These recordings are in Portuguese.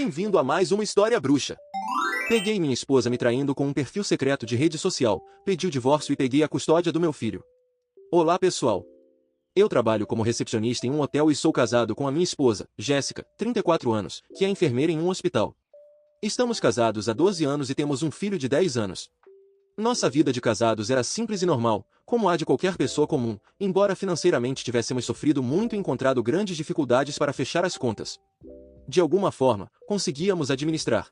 Bem-vindo a mais uma história bruxa. Peguei minha esposa me traindo com um perfil secreto de rede social, pedi o divórcio e peguei a custódia do meu filho. Olá pessoal. Eu trabalho como recepcionista em um hotel e sou casado com a minha esposa, Jéssica, 34 anos, que é enfermeira em um hospital. Estamos casados há 12 anos e temos um filho de 10 anos. Nossa vida de casados era simples e normal, como a de qualquer pessoa comum, embora financeiramente tivéssemos sofrido muito e encontrado grandes dificuldades para fechar as contas. De alguma forma, conseguíamos administrar.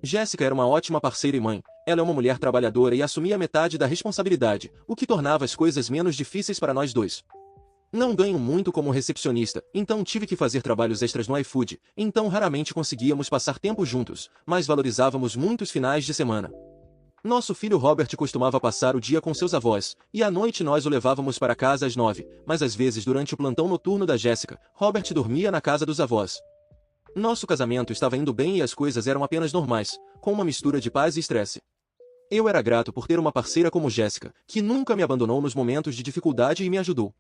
Jéssica era uma ótima parceira e mãe, ela é uma mulher trabalhadora e assumia metade da responsabilidade, o que tornava as coisas menos difíceis para nós dois. Não ganho muito como recepcionista, então tive que fazer trabalhos extras no iFood, então raramente conseguíamos passar tempo juntos, mas valorizávamos muito os finais de semana. Nosso filho Robert costumava passar o dia com seus avós, e à noite nós o levávamos para casa às 9, mas às vezes durante o plantão noturno da Jéssica, Robert dormia na casa dos avós. Nosso casamento estava indo bem e as coisas eram apenas normais, com uma mistura de paz e estresse. Eu era grato por ter uma parceira como Jéssica, que nunca me abandonou nos momentos de dificuldade e me ajudou.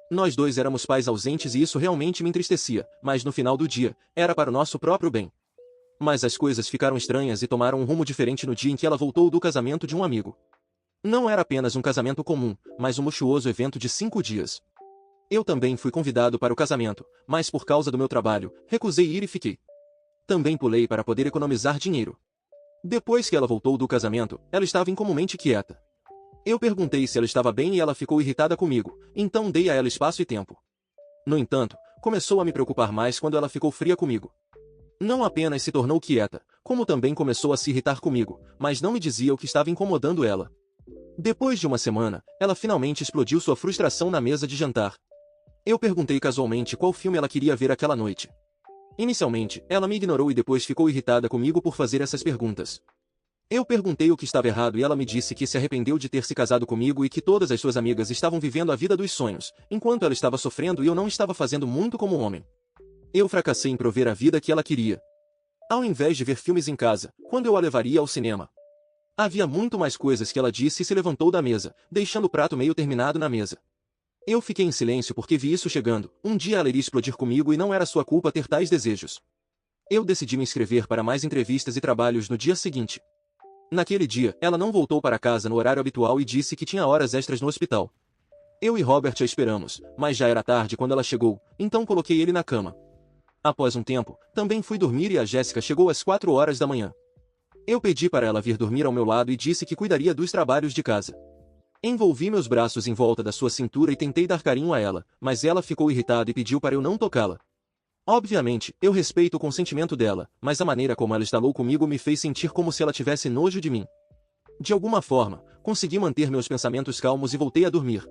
Nós dois éramos pais ausentes e isso realmente me entristecia, mas no final do dia, era para o nosso próprio bem. Mas as coisas ficaram estranhas e tomaram um rumo diferente no dia em que ela voltou do casamento de um amigo. Não era apenas um casamento comum, mas um luxuoso evento de 5 dias. Eu também fui convidado para o casamento, mas por causa do meu trabalho, recusei ir e fiquei. Também pulei para poder economizar dinheiro. Depois que ela voltou do casamento, ela estava incomumente quieta. Eu perguntei se ela estava bem e ela ficou irritada comigo, então dei a ela espaço e tempo. No entanto, começou a me preocupar mais quando ela ficou fria comigo. Não apenas se tornou quieta, como também começou a se irritar comigo, mas não me dizia o que estava incomodando ela. Depois de uma semana, ela finalmente explodiu sua frustração na mesa de jantar. Eu perguntei casualmente qual filme ela queria ver aquela noite. Inicialmente, ela me ignorou e depois ficou irritada comigo por fazer essas perguntas. Eu perguntei o que estava errado e ela me disse que se arrependeu de ter se casado comigo e que todas as suas amigas estavam vivendo a vida dos sonhos, enquanto ela estava sofrendo e eu não estava fazendo muito como homem. Eu fracassei em prover a vida que ela queria. Ao invés de ver filmes em casa, quando eu a levaria ao cinema. Havia muito mais coisas que ela disse e se levantou da mesa, deixando o prato meio terminado na mesa. Eu fiquei em silêncio porque vi isso chegando. Um dia ela iria explodir comigo e não era sua culpa ter tais desejos. Eu decidi me inscrever para mais entrevistas e trabalhos no dia seguinte. Naquele dia, ela não voltou para casa no horário habitual e disse que tinha horas extras no hospital. Eu e Robert a esperamos, mas já era tarde quando ela chegou, então coloquei ele na cama. Após um tempo, também fui dormir e a Jéssica chegou às 4 horas da manhã. Eu pedi para ela vir dormir ao meu lado e disse que cuidaria dos trabalhos de casa. Envolvi meus braços em volta da sua cintura e tentei dar carinho a ela, mas ela ficou irritada e pediu para eu não tocá-la. Obviamente, eu respeito o consentimento dela, mas a maneira como ela estalou comigo me fez sentir como se ela tivesse nojo de mim. De alguma forma, consegui manter meus pensamentos calmos e voltei a dormir.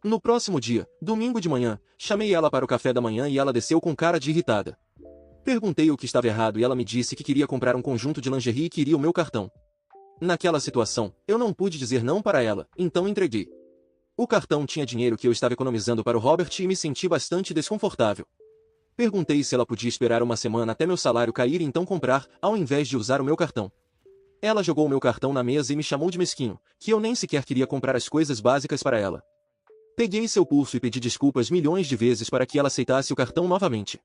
No próximo dia, domingo de manhã, chamei ela para o café da manhã e ela desceu com cara de irritada. Perguntei o que estava errado e ela me disse que queria comprar um conjunto de lingerie e queria o meu cartão. Naquela situação, eu não pude dizer não para ela, então entreguei. O cartão tinha dinheiro que eu estava economizando para o Robert e me senti bastante desconfortável. Perguntei se ela podia esperar uma semana até meu salário cair e então comprar, ao invés de usar o meu cartão. Ela jogou o meu cartão na mesa e me chamou de mesquinho, que eu nem sequer queria comprar as coisas básicas para ela. Peguei seu pulso e pedi desculpas milhões de vezes para que ela aceitasse o cartão novamente.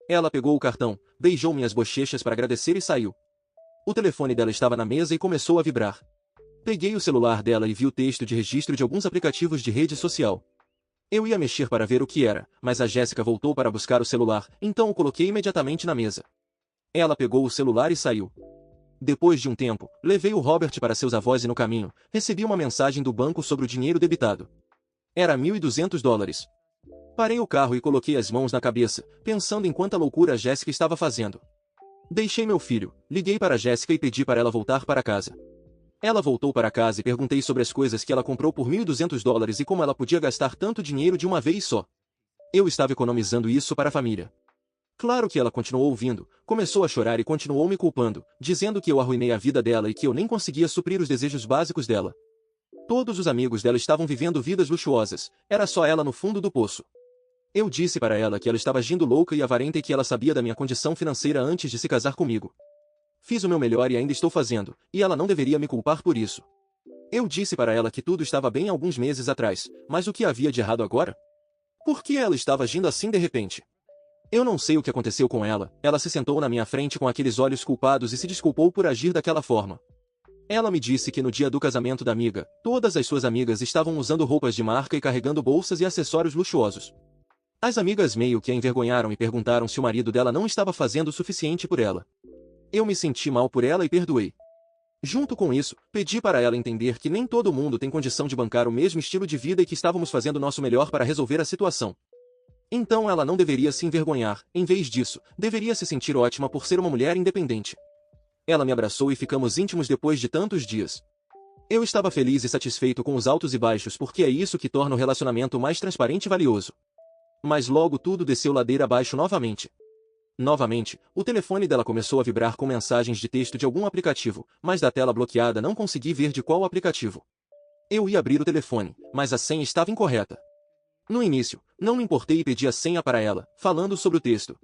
Ela pegou o cartão, beijou minhas bochechas para agradecer e saiu. O telefone dela estava na mesa e começou a vibrar. Peguei o celular dela e vi o texto de registro de alguns aplicativos de rede social. Eu ia mexer para ver o que era, mas a Jéssica voltou para buscar o celular, então o coloquei imediatamente na mesa. Ela pegou o celular e saiu. Depois de um tempo, levei o Robert para seus avós e no caminho, recebi uma mensagem do banco sobre o dinheiro debitado. Era $1.200. Parei o carro e coloquei as mãos na cabeça, pensando em quanta loucura a Jéssica estava fazendo. Deixei meu filho, liguei para Jéssica e pedi para ela voltar para casa. Ela voltou para casa e perguntei sobre as coisas que ela comprou por $1.200 e como ela podia gastar tanto dinheiro de uma vez só. Eu estava economizando isso para a família. Claro que ela continuou ouvindo, começou a chorar e continuou me culpando, dizendo que eu arruinei a vida dela e que eu nem conseguia suprir os desejos básicos dela. Todos os amigos dela estavam vivendo vidas luxuosas, era só ela no fundo do poço. Eu disse para ela que ela estava agindo louca e avarenta e que ela sabia da minha condição financeira antes de se casar comigo. Fiz o meu melhor e ainda estou fazendo, e ela não deveria me culpar por isso. Eu disse para ela que tudo estava bem alguns meses atrás, mas o que havia de errado agora? Por que ela estava agindo assim de repente? Eu não sei o que aconteceu com ela, ela se sentou na minha frente com aqueles olhos culpados e se desculpou por agir daquela forma. Ela me disse que no dia do casamento da amiga, todas as suas amigas estavam usando roupas de marca e carregando bolsas e acessórios luxuosos. As amigas meio que a envergonharam e perguntaram se o marido dela não estava fazendo o suficiente por ela. Eu me senti mal por ela e perdoei. Junto com isso, pedi para ela entender que nem todo mundo tem condição de bancar o mesmo estilo de vida e que estávamos fazendo o nosso melhor para resolver a situação. Então ela não deveria se envergonhar, em vez disso, deveria se sentir ótima por ser uma mulher independente. Ela me abraçou e ficamos íntimos depois de tantos dias. Eu estava feliz e satisfeito com os altos e baixos porque é isso que torna o relacionamento mais transparente e valioso. Mas logo tudo desceu ladeira abaixo novamente. Novamente, o telefone dela começou a vibrar com mensagens de texto de algum aplicativo, mas da tela bloqueada não consegui ver de qual aplicativo. Eu ia abrir o telefone, mas a senha estava incorreta. No início, não me importei e pedi a senha para ela, falando sobre o texto.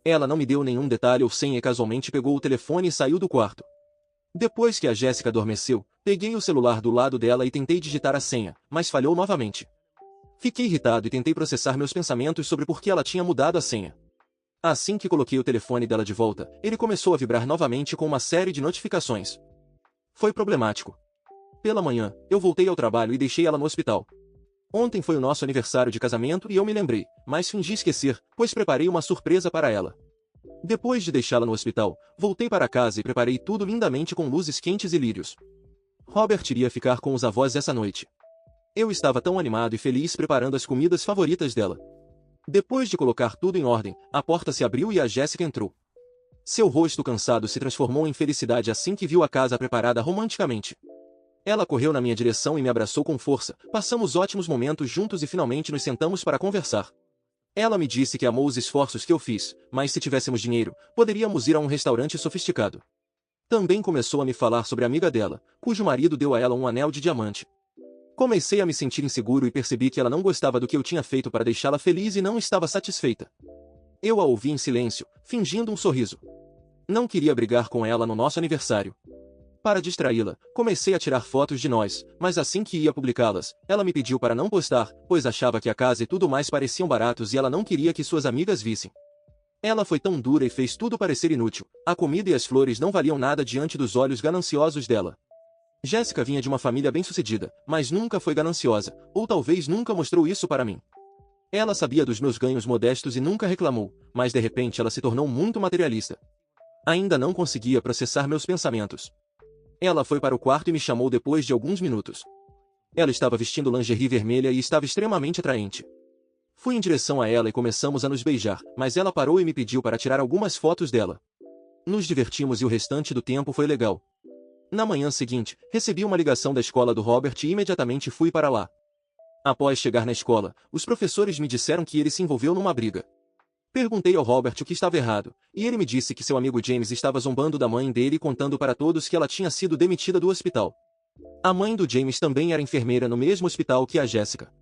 Ela não me deu nenhum detalhe ou senha e casualmente pegou o telefone e saiu do quarto. Depois que a Jéssica adormeceu, peguei o celular do lado dela e tentei digitar a senha, mas falhou novamente. Fiquei irritado e tentei processar meus pensamentos sobre por que ela tinha mudado a senha. Assim que coloquei o telefone dela de volta, ele começou a vibrar novamente com uma série de notificações. Foi problemático. Pela manhã, eu voltei ao trabalho e deixei ela no hospital. Ontem foi o nosso aniversário de casamento e eu me lembrei, mas fingi esquecer, pois preparei uma surpresa para ela. Depois de deixá-la no hospital, voltei para casa e preparei tudo lindamente com luzes quentes e lírios. Robert iria ficar com os avós essa noite. Eu estava tão animado e feliz preparando as comidas favoritas dela. Depois de colocar tudo em ordem, a porta se abriu e a Jéssica entrou. Seu rosto cansado se transformou em felicidade assim que viu a casa preparada romanticamente. Ela correu na minha direção e me abraçou com força, passamos ótimos momentos juntos e finalmente nos sentamos para conversar. Ela me disse que amou os esforços que eu fiz, mas se tivéssemos dinheiro, poderíamos ir a um restaurante sofisticado. Também começou a me falar sobre a amiga dela, cujo marido deu a ela um anel de diamante. Comecei a me sentir inseguro e percebi que ela não gostava do que eu tinha feito para deixá-la feliz e não estava satisfeita. Eu a ouvi em silêncio, fingindo um sorriso. Não queria brigar com ela no nosso aniversário. Para distraí-la, comecei a tirar fotos de nós, mas assim que ia publicá-las, ela me pediu para não postar, pois achava que a casa e tudo mais pareciam baratos e ela não queria que suas amigas vissem. Ela foi tão dura e fez tudo parecer inútil, a comida e as flores não valiam nada diante dos olhos gananciosos dela. Jéssica vinha de uma família bem-sucedida, mas nunca foi gananciosa, ou talvez nunca mostrou isso para mim. Ela sabia dos meus ganhos modestos e nunca reclamou, mas de repente ela se tornou muito materialista. Ainda não conseguia processar meus pensamentos. Ela foi para o quarto e me chamou depois de alguns minutos. Ela estava vestindo lingerie vermelha e estava extremamente atraente. Fui em direção a ela e começamos a nos beijar, mas ela parou e me pediu para tirar algumas fotos dela. Nos divertimos e o restante do tempo foi legal. Na manhã seguinte, recebi uma ligação da escola do Robert e imediatamente fui para lá. Após chegar na escola, os professores me disseram que ele se envolveu numa briga. Perguntei ao Robert o que estava errado, e ele me disse que seu amigo James estava zombando da mãe dele e contando para todos que ela tinha sido demitida do hospital. A mãe do James também era enfermeira no mesmo hospital que a Jéssica.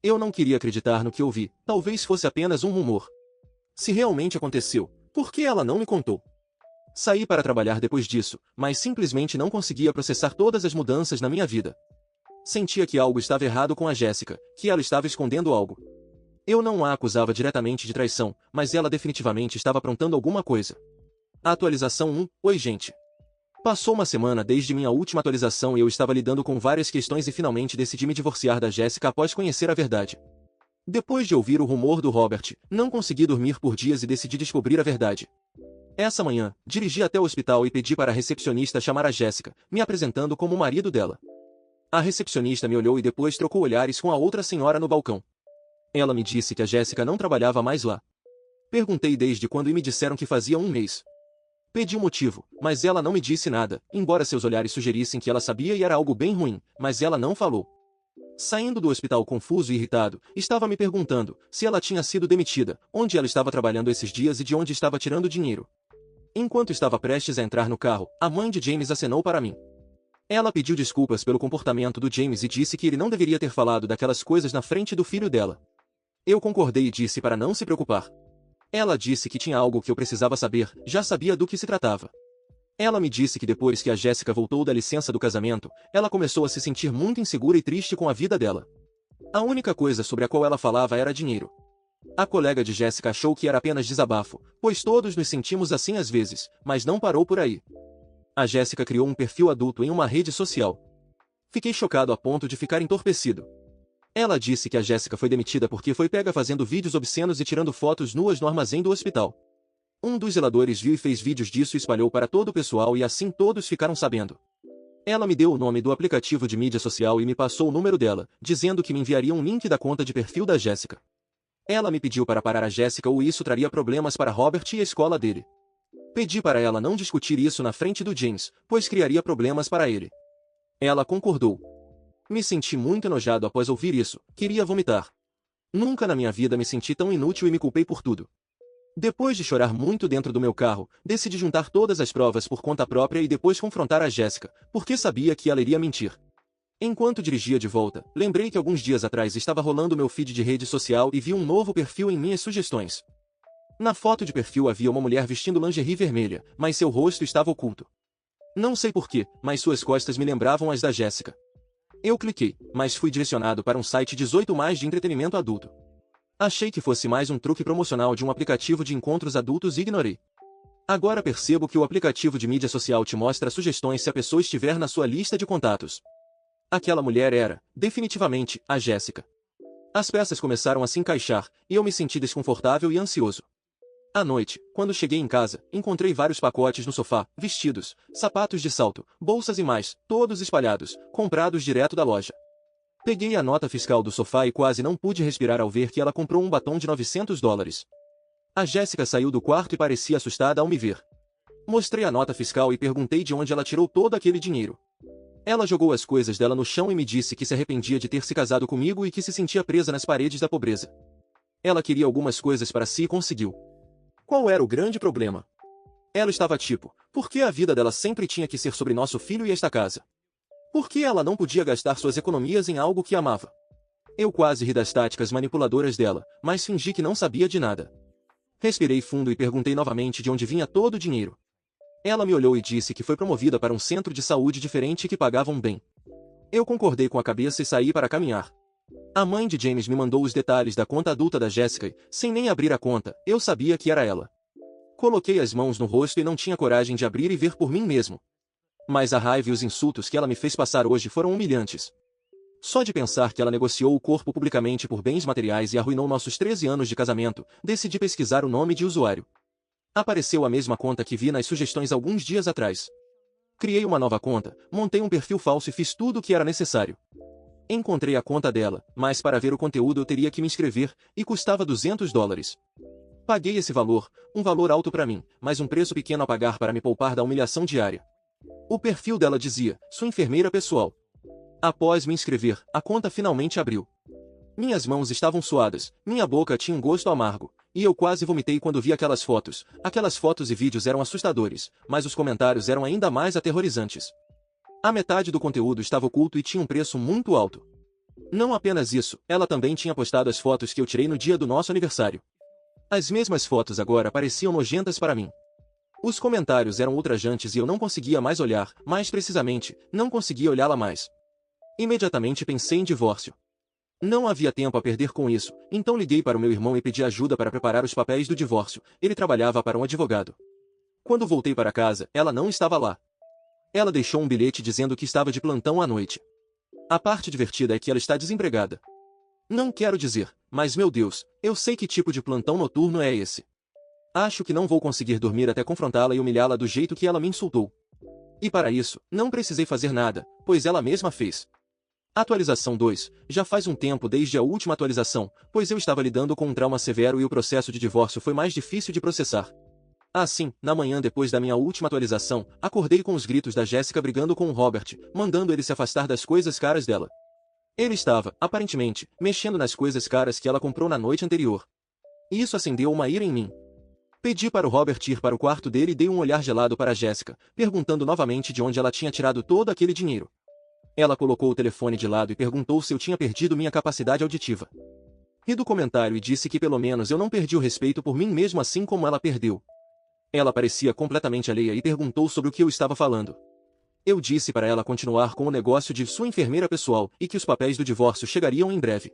Eu não queria acreditar no que ouvi, talvez fosse apenas um rumor. Se realmente aconteceu, por que ela não me contou? Saí para trabalhar depois disso, mas simplesmente não conseguia processar todas as mudanças na minha vida. Sentia que algo estava errado com a Jéssica, que ela estava escondendo algo. Eu não a acusava diretamente de traição, mas ela definitivamente estava aprontando alguma coisa. Atualização 1. Oi gente. Passou uma semana desde minha última atualização e eu estava lidando com várias questões e finalmente decidi me divorciar da Jéssica após conhecer a verdade. Depois de ouvir o rumor do Robert, não consegui dormir por dias e decidi descobrir a verdade. Essa manhã, dirigi até o hospital e pedi para a recepcionista chamar a Jéssica, me apresentando como o marido dela. A recepcionista me olhou e depois trocou olhares com a outra senhora no balcão. Ela me disse que a Jéssica não trabalhava mais lá. Perguntei desde quando e me disseram que fazia um mês. Pedi o motivo, mas ela não me disse nada, embora seus olhares sugerissem que ela sabia e era algo bem ruim, mas ela não falou. Saindo do hospital confuso e irritado, estava me perguntando se ela tinha sido demitida, onde ela estava trabalhando esses dias e de onde estava tirando dinheiro. Enquanto estava prestes a entrar no carro, a mãe de James acenou para mim. Ela pediu desculpas pelo comportamento do James e disse que ele não deveria ter falado daquelas coisas na frente do filho dela. Eu concordei e disse para não se preocupar. Ela disse que tinha algo que eu precisava saber, já sabia do que se tratava. Ela me disse que depois que a Jéssica voltou da licença do casamento, ela começou a se sentir muito insegura e triste com a vida dela. A única coisa sobre a qual ela falava era dinheiro. A colega de Jéssica achou que era apenas desabafo, pois todos nos sentimos assim às vezes, mas não parou por aí. A Jéssica criou um perfil adulto em uma rede social. Fiquei chocado a ponto de ficar entorpecido. Ela disse que a Jéssica foi demitida porque foi pega fazendo vídeos obscenos e tirando fotos nuas no armazém do hospital. Um dos zeladores viu e fez vídeos disso e espalhou para todo o pessoal e assim todos ficaram sabendo. Ela me deu o nome do aplicativo de mídia social e me passou o número dela, dizendo que me enviaria um link da conta de perfil da Jéssica. Ela me pediu para parar a Jéssica ou isso traria problemas para Robert e a escola dele. Pedi para ela não discutir isso na frente do James, pois criaria problemas para ele. Ela concordou. Me senti muito enojado após ouvir isso, queria vomitar. Nunca na minha vida me senti tão inútil e me culpei por tudo. Depois de chorar muito dentro do meu carro, decidi juntar todas as provas por conta própria e depois confrontar a Jéssica, porque sabia que ela iria mentir. Enquanto dirigia de volta, lembrei que alguns dias atrás estava rolando meu feed de rede social e vi um novo perfil em minhas sugestões. Na foto de perfil havia uma mulher vestindo lingerie vermelha, mas seu rosto estava oculto. Não sei porquê, mas suas costas me lembravam as da Jéssica. Eu cliquei, mas fui direcionado para um site 18+ de entretenimento adulto. Achei que fosse mais um truque promocional de um aplicativo de encontros adultos e ignorei. Agora percebo que o aplicativo de mídia social te mostra sugestões se a pessoa estiver na sua lista de contatos. Aquela mulher era, definitivamente, a Jéssica. As peças começaram a se encaixar, e eu me senti desconfortável e ansioso. À noite, quando cheguei em casa, encontrei vários pacotes no sofá, vestidos, sapatos de salto, bolsas e mais, todos espalhados, comprados direto da loja. Peguei a nota fiscal do sofá e quase não pude respirar ao ver que ela comprou um batom de $900. A Jéssica saiu do quarto e parecia assustada ao me ver. Mostrei a nota fiscal e perguntei de onde ela tirou todo aquele dinheiro. Ela jogou as coisas dela no chão e me disse que se arrependia de ter se casado comigo e que se sentia presa nas paredes da pobreza. Ela queria algumas coisas para si e conseguiu. Qual era o grande problema? Ela estava tipo, por que a vida dela sempre tinha que ser sobre nosso filho e esta casa? Por que ela não podia gastar suas economias em algo que amava? Eu quase ri das táticas manipuladoras dela, mas fingi que não sabia de nada. Respirei fundo e perguntei novamente de onde vinha todo o dinheiro. Ela me olhou e disse que foi promovida para um centro de saúde diferente e que pagavam bem. Eu concordei com a cabeça e saí para caminhar. A mãe de James me mandou os detalhes da conta adulta da Jéssica e, sem nem abrir a conta, eu sabia que era ela. Coloquei as mãos no rosto e não tinha coragem de abrir e ver por mim mesmo. Mas a raiva e os insultos que ela me fez passar hoje foram humilhantes. Só de pensar que ela negociou o corpo publicamente por bens materiais e arruinou nossos 13 anos de casamento, decidi pesquisar o nome de usuário. Apareceu a mesma conta que vi nas sugestões alguns dias atrás. Criei uma nova conta, montei um perfil falso e fiz tudo o que era necessário. Encontrei a conta dela, mas para ver o conteúdo eu teria que me inscrever, e custava $200. Paguei esse valor, um valor alto para mim, mas um preço pequeno a pagar para me poupar da humilhação diária. O perfil dela dizia, sua enfermeira pessoal. Após me inscrever, a conta finalmente abriu. Minhas mãos estavam suadas, minha boca tinha um gosto amargo, e eu quase vomitei quando vi aquelas fotos. Aquelas fotos e vídeos eram assustadores, mas os comentários eram ainda mais aterrorizantes. A metade do conteúdo estava oculto e tinha um preço muito alto. Não apenas isso, ela também tinha postado as fotos que eu tirei no dia do nosso aniversário. As mesmas fotos agora pareciam nojentas para mim. Os comentários eram ultrajantes e eu não conseguia mais olhar, mais precisamente, não conseguia olhá-la mais. Imediatamente pensei em divórcio. Não havia tempo a perder com isso, então liguei para o meu irmão e pedi ajuda para preparar os papéis do divórcio. Ele trabalhava para um advogado. Quando voltei para casa, ela não estava lá. Ela deixou um bilhete dizendo que estava de plantão à noite. A parte divertida é que ela está desempregada. Não quero dizer, mas meu Deus, eu sei que tipo de plantão noturno é esse. Acho que não vou conseguir dormir até confrontá-la e humilhá-la do jeito que ela me insultou. E para isso, não precisei fazer nada, pois ela mesma fez. Atualização 2. Já faz um tempo desde a última atualização, pois eu estava lidando com um trauma severo e o processo de divórcio foi mais difícil de processar. Assim, na manhã depois da minha última atualização, acordei com os gritos da Jéssica brigando com o Robert, mandando ele se afastar das coisas caras dela. Ele estava, aparentemente, mexendo nas coisas caras que ela comprou na noite anterior. E isso acendeu uma ira em mim. Pedi para o Robert ir para o quarto dele e dei um olhar gelado para a Jéssica, perguntando novamente de onde ela tinha tirado todo aquele dinheiro. Ela colocou o telefone de lado e perguntou se eu tinha perdido minha capacidade auditiva. Ri do comentário e disse que pelo menos eu não perdi o respeito por mim mesmo assim como ela perdeu. Ela parecia completamente alheia e perguntou sobre o que eu estava falando. Eu disse para ela continuar com o negócio de sua enfermeira pessoal e que os papéis do divórcio chegariam em breve.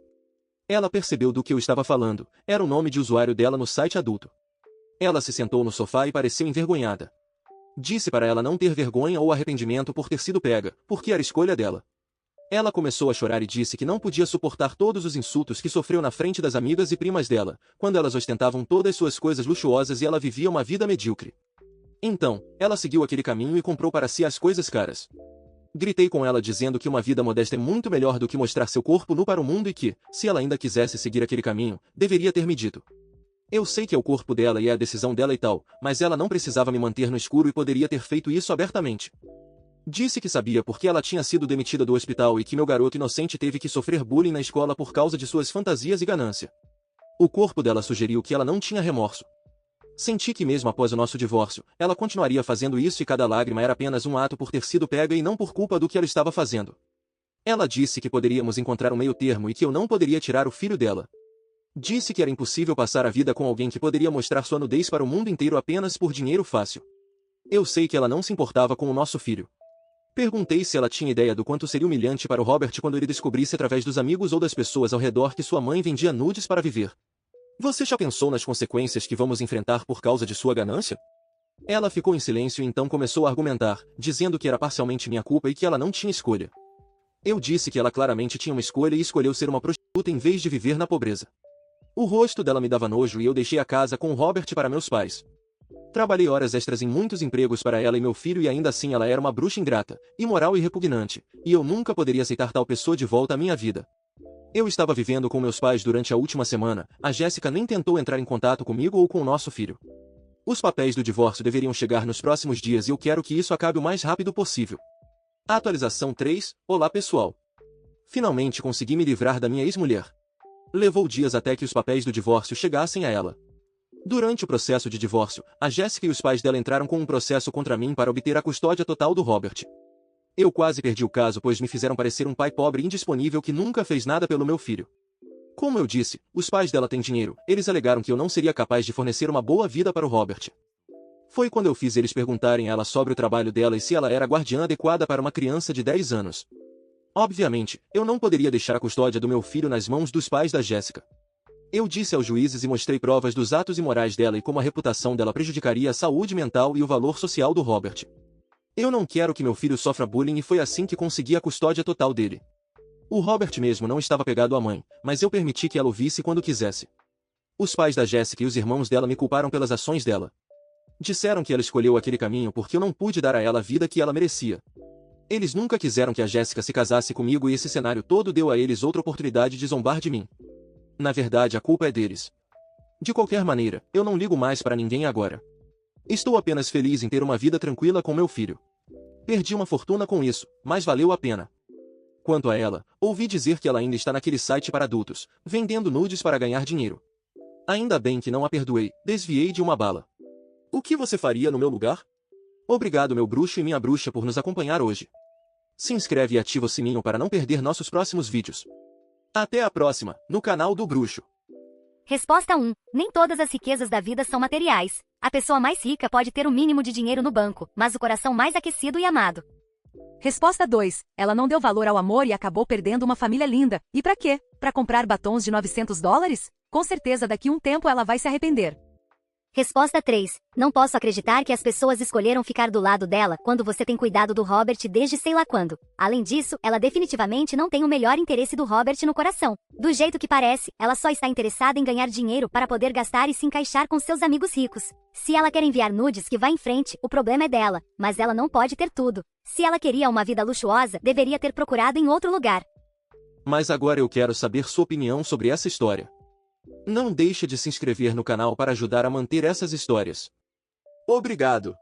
Ela percebeu do que eu estava falando, era o nome de usuário dela no site adulto. Ela se sentou no sofá e pareceu envergonhada. Disse para ela não ter vergonha ou arrependimento por ter sido pega, porque era escolha dela. Ela começou a chorar e disse que não podia suportar todos os insultos que sofreu na frente das amigas e primas dela, quando elas ostentavam todas suas coisas luxuosas e ela vivia uma vida medíocre. Então, ela seguiu aquele caminho e comprou para si as coisas caras. Gritei com ela dizendo que uma vida modesta é muito melhor do que mostrar seu corpo nu para o mundo e que, se ela ainda quisesse seguir aquele caminho, deveria ter me dito. Eu sei que é o corpo dela e é a decisão dela e tal, mas ela não precisava me manter no escuro e poderia ter feito isso abertamente. Disse que sabia porque ela tinha sido demitida do hospital e que meu garoto inocente teve que sofrer bullying na escola por causa de suas fantasias e ganância. O corpo dela sugeriu que ela não tinha remorso. Senti que mesmo após o nosso divórcio, ela continuaria fazendo isso e cada lágrima era apenas um ato por ter sido pega e não por culpa do que ela estava fazendo. Ela disse que poderíamos encontrar um meio termo e que eu não poderia tirar o filho dela. Disse que era impossível passar a vida com alguém que poderia mostrar sua nudez para o mundo inteiro apenas por dinheiro fácil. Eu sei que ela não se importava com o nosso filho. Perguntei se ela tinha ideia do quanto seria humilhante para o Robert quando ele descobrisse através dos amigos ou das pessoas ao redor que sua mãe vendia nudes para viver. Você já pensou nas consequências que vamos enfrentar por causa de sua ganância? Ela ficou em silêncio e então começou a argumentar, dizendo que era parcialmente minha culpa e que ela não tinha escolha. Eu disse que ela claramente tinha uma escolha e escolheu ser uma prostituta em vez de viver na pobreza. O rosto dela me dava nojo e eu deixei a casa com o Robert para meus pais. Trabalhei horas extras em muitos empregos para ela e meu filho e ainda assim ela era uma bruxa ingrata, imoral e repugnante, e eu nunca poderia aceitar tal pessoa de volta à minha vida. Eu estava vivendo com meus pais durante a última semana, a Jéssica nem tentou entrar em contato comigo ou com o nosso filho. Os papéis do divórcio deveriam chegar nos próximos dias e eu quero que isso acabe o mais rápido possível. Atualização 3, olá pessoal. Finalmente consegui me livrar da minha ex-mulher. Levou dias até que os papéis do divórcio chegassem a ela. Durante o processo de divórcio, a Jéssica e os pais dela entraram com um processo contra mim para obter a custódia total do Robert. Eu quase perdi o caso pois me fizeram parecer um pai pobre e indisponível que nunca fez nada pelo meu filho. Como eu disse, os pais dela têm dinheiro, eles alegaram que eu não seria capaz de fornecer uma boa vida para o Robert. Foi quando eu fiz eles perguntarem a ela sobre o trabalho dela e se ela era a guardiã adequada para uma criança de 10 anos. Obviamente, eu não poderia deixar a custódia do meu filho nas mãos dos pais da Jéssica. Eu disse aos juízes e mostrei provas dos atos imorais dela e como a reputação dela prejudicaria a saúde mental e o valor social do Robert. Eu não quero que meu filho sofra bullying e foi assim que consegui a custódia total dele. O Robert mesmo não estava pegado à mãe, mas eu permiti que ela o visse quando quisesse. Os pais da Jéssica e os irmãos dela me culparam pelas ações dela. Disseram que ela escolheu aquele caminho porque eu não pude dar a ela a vida que ela merecia. Eles nunca quiseram que a Jéssica se casasse comigo e esse cenário todo deu a eles outra oportunidade de zombar de mim. Na verdade, a culpa é deles. De qualquer maneira, eu não ligo mais para ninguém agora. Estou apenas feliz em ter uma vida tranquila com meu filho. Perdi uma fortuna com isso, mas valeu a pena. Quanto a ela, ouvi dizer que ela ainda está naquele site para adultos, vendendo nudes para ganhar dinheiro. Ainda bem que não a perdoei, desviei de uma bala. O que você faria no meu lugar? Obrigado meu bruxo e minha bruxa por nos acompanhar hoje. Se inscreve e ativa o sininho para não perder nossos próximos vídeos. Até a próxima, no canal do Bruxo. Resposta 1. Nem todas as riquezas da vida são materiais. A pessoa mais rica pode ter o mínimo de dinheiro no banco, mas o coração mais aquecido e amado. Resposta 2. Ela não deu valor ao amor e acabou perdendo uma família linda. E pra quê? Pra comprar batons de $900? Com certeza daqui um tempo ela vai se arrepender. Resposta 3. Não posso acreditar que as pessoas escolheram ficar do lado dela quando você tem cuidado do Robert desde sei lá quando. Além disso, ela definitivamente não tem o melhor interesse do Robert no coração. Do jeito que parece, ela só está interessada em ganhar dinheiro para poder gastar e se encaixar com seus amigos ricos. Se ela quer enviar nudes que vá em frente, o problema é dela, mas ela não pode ter tudo. Se ela queria uma vida luxuosa, deveria ter procurado em outro lugar. Mas agora eu quero saber sua opinião sobre essa história. Não deixe de se inscrever no canal para ajudar a manter essas histórias. Obrigado!